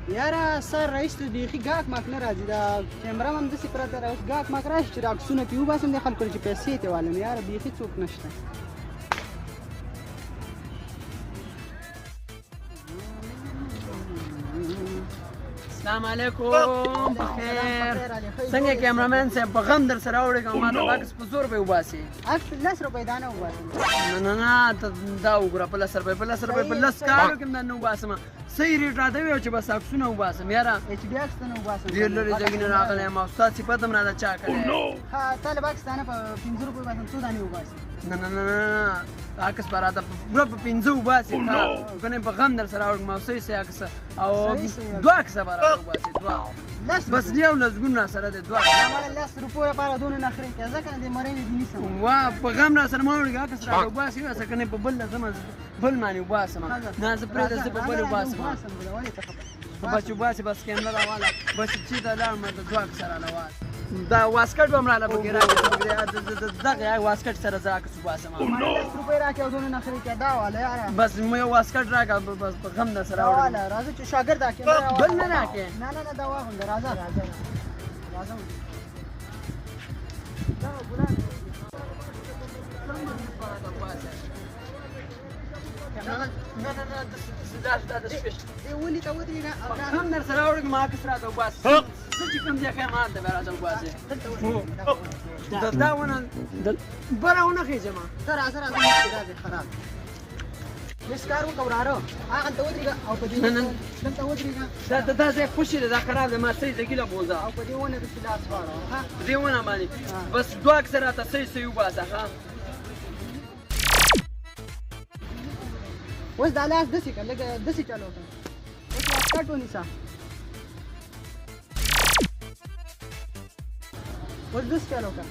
یاره سر رایسته بیخي ګاک ماک نه راځي دا کیمره هم همداسې پرته را اوس ګاک ماک راشي چې عکسونه پرې وباسم دې خلکو چې پیسې ترې والم یاره بیخي څوک نشته السلام علیکم بخیر څنګه کیمرامین صاحب په غم در سره راوړې ما ته عکس په 100 روپۍ وباسي عکس 10 روپۍ دا نه وباسم نه ته دا وګوره په 10 روپۍ په 10 کالو کې نه وباسم صحیح ریټ راته ویو چې بس عکسونه وباسم یاره ایچ ډي عکس ته نه وباسم ډېر لرې ځای نه راغلی یم او ستا صفت هم راته چا کړی ها طالب عکس تا نه په 15 روپۍ وباسم څو دانې وباسم نه عکس به راته پوره په 15 وباسي که نه په غم در سره راوړم او صحیح عکس او 2 عکسه به راته وباسي 2 بس یو لسګون را سره دی 2 ماله 10 روپیو لپاره دونه نخرې کوې ځکه نه دې مرۍ دې نیسم وا په غم را سره ما وړي عکس راته وباسي واسه که نه په بل ځم بل باندې وباسم نه زه پرېږده زه په بل وباسم بس وباسي بس کیمره راواله بس چې دا لاړم ته 2 عکسه راله دا واسکټ به هم راله پکې راکړې دغه واسکټ سره زه عکس وباسم 10 روپۍ راکړې او دونه نخرې کوې دا واله یاره بس مو یو واسکټ راکړه بس په غم در سره دا واله راځه چې شاګرد دا کیمره بل نه راکړې نه دا واغونده راځه ولې ته ودرېږه غم در سره راوړې ما عکس راته وباسي زه چې کوم ځای ښیم هلته به راته وباسي دا ونه بره ونه خېژم ته راځه مخکې دا ځای خراب بس کار وکړه وراره هغلته ودرېږه او په دلته ودرېږه دا ځای خوشي دی دا خراب دی ما صحیح زګیله بوځه او په دې ونه پسې لاس واړه په دې ونه باندې بس 2 عکسه راته صحیح وباسه ښه اوس دا لاس داسې کړه لږه داسې چلو کړه اوس واسکټ ونیسه اوس داسې چلو کړه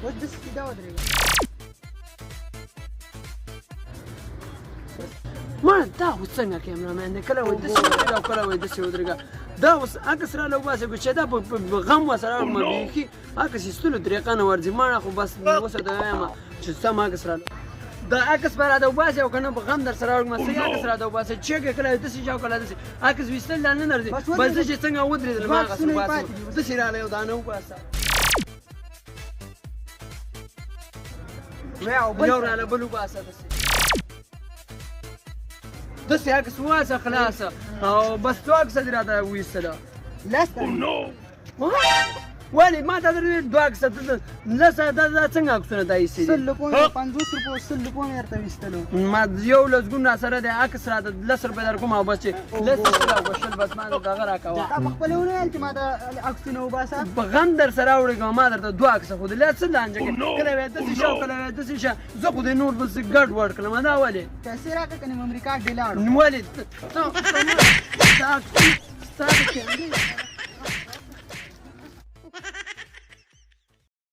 اوس داسې سیده ودرېږه ما دا اوس څنګه کیمرامین دی کله وایي داسې ودرېږه او کله وایي داسې ودرېږه دا اوس عکس راله وباسي که چې دا په غم ورسره راوړم بیخي عکس ایستلو طریقه نه ورځي ما خو بس اوسه دا وایم چې سم عکس راله دا عکس به راته وباسي او که نه په غم در سره راوړم صحیح عکس راته وباسي چېک یې کله داسې شي او کله داسې عکس ویستل دا نه درځي بس زه چې څنګه ودرېدلم هغسې وباسم داسې راله یو دانه وباسه یو راله بل وباسه داسې عکس وباسه خلاصه او بس 2 عکسه دې راته ویستله ولې ما ته درې 2 عکسه لسه دا څنګه عکسونه دا ایستې دي 100 روپیو 50 روپیو 100 روپیو مې درته ویستلو ما یو لسګون را سره دی عکس راته 10 روپۍ در کوم او بس چې 10 راوښتل بس ما دغه راکوه تا پخپله ونه ویل چې ما ته عکسونه وباسه په غم در سره راوړې کوم ما درته 2 عکسه ښودلې څه لانجه کې کله وایې داسې شه او کله وایې داسې شه زه خو دې نور بس ګډ وډ کړم دا ولې پیسې راکړه که نه امریکا دې لاړو ولې ستا